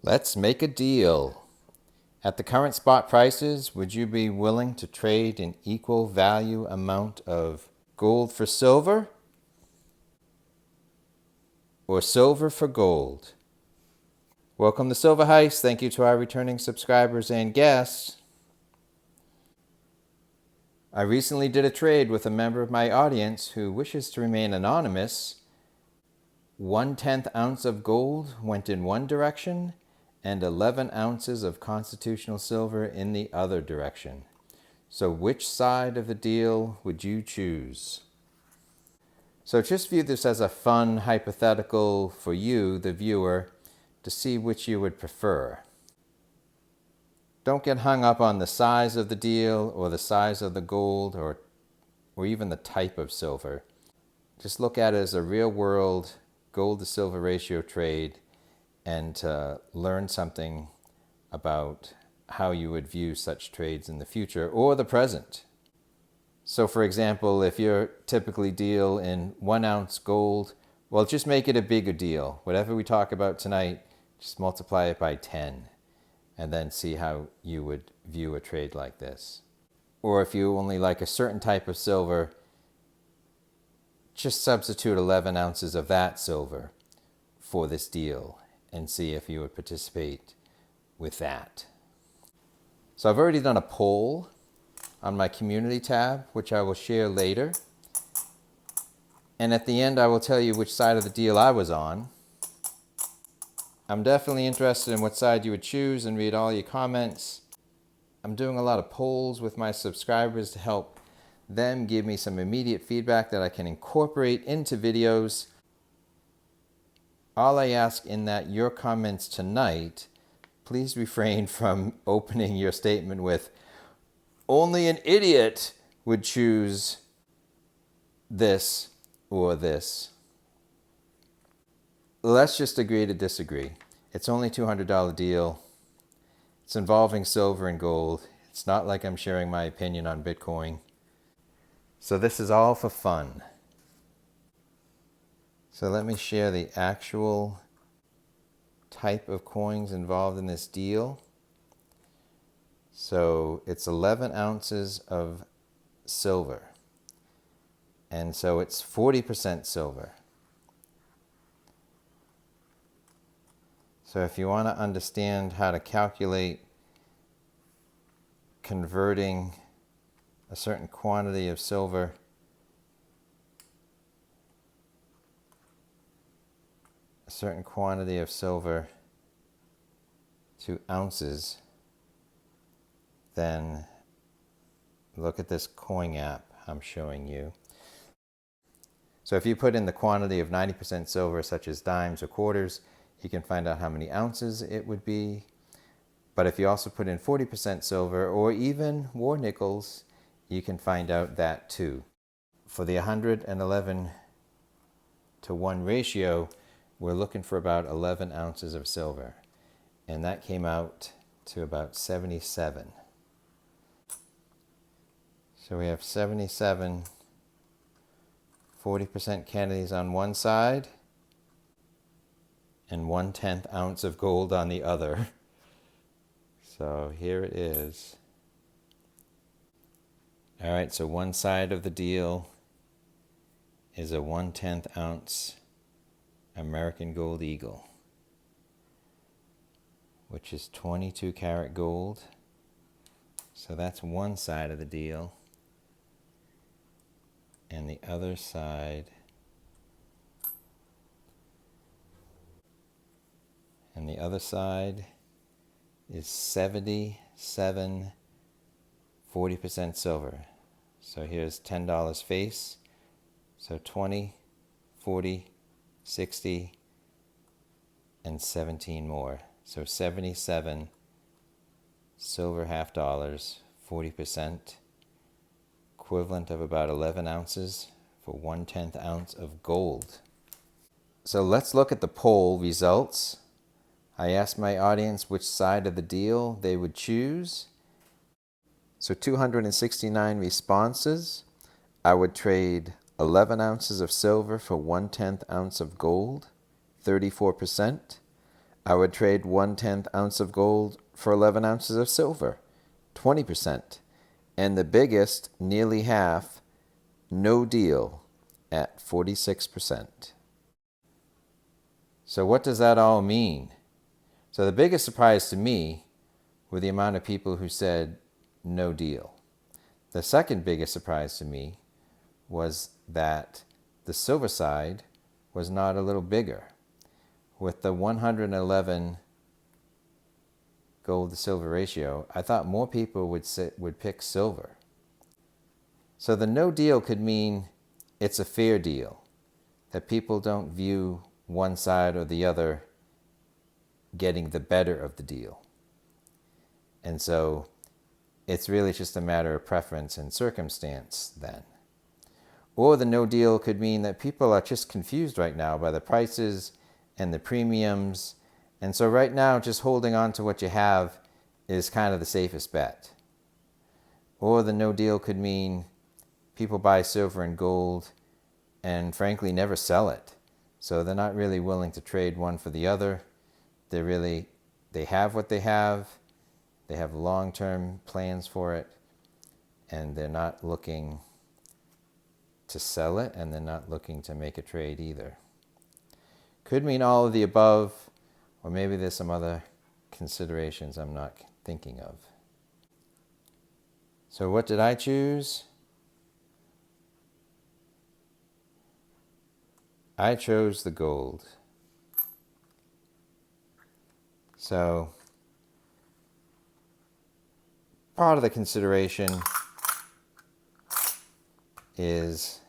Let's make a deal. At the current spot prices, would you be willing to trade an equal value amount of gold for silver or silver for gold? Welcome to Silver Heist. Thank you to our returning subscribers and guests. I recently did a trade with a member of my audience who wishes to remain anonymous. 1/10 ounce of gold went in one direction and 11 ounces of constitutional silver in the other direction. So which side of the deal would you choose? So just view this as a fun hypothetical for you, the viewer, to see which you would prefer. Don't get hung up on the size of the deal or the size of the gold or even the type of silver. Just look at it as a real world gold to silver ratio trade and to learn something about how you would view such trades in the future or the present. So for example, if you typically deal in 1 ounce gold, well, just make it a bigger deal. Whatever we talk about tonight, just multiply it by 10 and then see how you would view a trade like this. Or if you only like a certain type of silver, just substitute 11 ounces of that silver for this deal and see if you would participate with that. So I've already done a poll on my community tab, which I will share later. And at the end, I will tell you which side of the deal I was on. I'm definitely interested in what side you would choose and read all your comments. I'm doing a lot of polls with my subscribers to help them give me some immediate feedback that I can incorporate into videos. All I ask in that your comments tonight, please refrain from opening your statement with, "Only an idiot would choose this or this." Let's just agree to disagree. It's only a $200 deal. It's involving silver and gold. It's not like I'm sharing my opinion on Bitcoin. So this is all for fun. So let me share the actual type of coins involved in this deal. So it's 11 ounces of silver. And so it's 40% silver. So if you want to understand how to calculate converting a certain quantity of silver to ounces, then look at this coin app I'm showing you. So if you put in the quantity of 90% silver, such as dimes or quarters, you can find out how many ounces it would be. But if you also put in 40% silver or even war nickels, you can find out that too. For the 111 to 1 ratio, we're looking for about 11 ounces of silver. And that came out to about 77. So we have 77 40% Kennedys on one side and 1/10 ounce of gold on the other. So here it is. All right, so one side of the deal is a 1/10 ounce American Gold Eagle, which is 22 karat gold. So that's one side of the deal. And the other side is 77 40% silver. So here's $10 face. So 20, 40, 60, and 17 more. So 77 silver half dollars, 40%, equivalent of about 11 ounces for 1/10 ounce of gold. So let's look at the poll results. I asked my audience which side of the deal they would choose. So 269 responses. I would trade 11 ounces of silver for 1/10 ounce of gold, 34%. I would trade 1/10 ounce of gold for 11 ounces of silver, 20%. And the biggest, nearly half, no deal at 46%. So what does that all mean? So the biggest surprise to me were the amount of people who said no deal. The second biggest surprise to me was that the silver side was not a little bigger. With the 111 gold to silver ratio, I thought more people would pick silver. So the no deal could mean it's a fair deal, that people don't view one side or the other getting the better of the deal. And so it's really just a matter of preference and circumstance then. Or the no deal could mean that people are just confused right now by the prices and the premiums. And so right now, just holding on to what you have is kind of the safest bet. Or the no deal could mean people buy silver and gold and frankly never sell it. So they're not really willing to trade one for the other. They have what they have long-term plans for it, and they're not looking to sell it, and they're not looking to make a trade either. Could mean all of the above, or maybe there's some other considerations I'm not thinking of. So what did I choose? I chose the gold. So part of the consideration is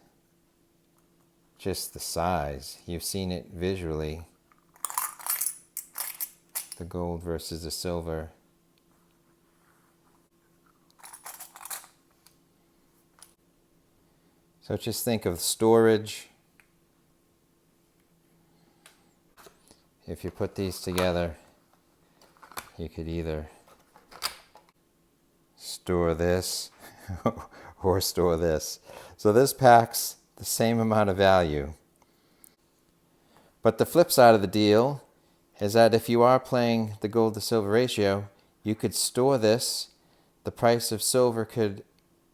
just the size. You've seen it visually, the gold versus the silver. So just think of storage. If you put these together, you could either store this or store this. So this packs the same amount of value. But the flip side of the deal is that if you are playing the gold to silver ratio, you could store this, the price of silver could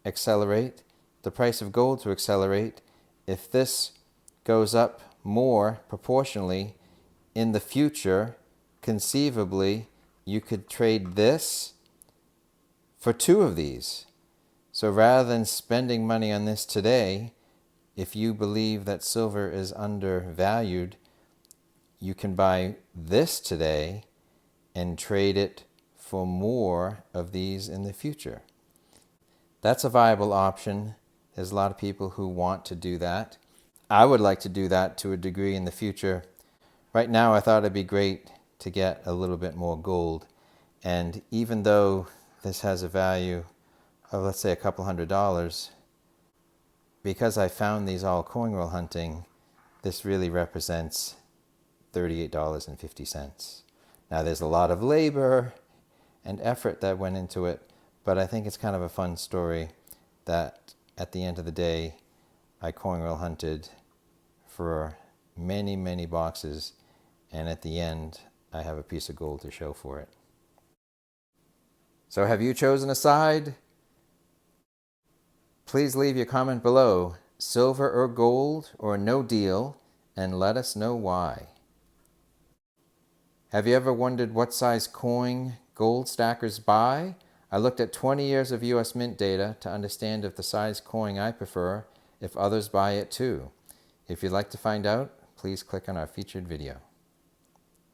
accelerate, the price of gold to accelerate. If this goes up more proportionally in the future, conceivably, you could trade this for two of these. So rather than spending money on this today, if you believe that silver is undervalued, you can buy this today and trade it for more of these in the future. That's a viable option. There's a lot of people who want to do that. I would like to do that to a degree in the future. Right now, I thought it'd be great to get a little bit more gold. And even though this has a value of, let's say, a couple $100, because I found these all coin roll hunting, this really represents $38.50. Now, there's a lot of labor and effort that went into it, but I think it's kind of a fun story that at the end of the day, I coin roll hunted for many, many boxes, and at the end, I have a piece of gold to show for it. So have you chosen a side? Please leave your comment below, silver or gold or no deal, and let us know why. Have you ever wondered what size coin gold stackers buy? I looked at 20 years of US Mint data to understand if the size coin I prefer, if others buy it too. If you'd like to find out, please click on our featured video.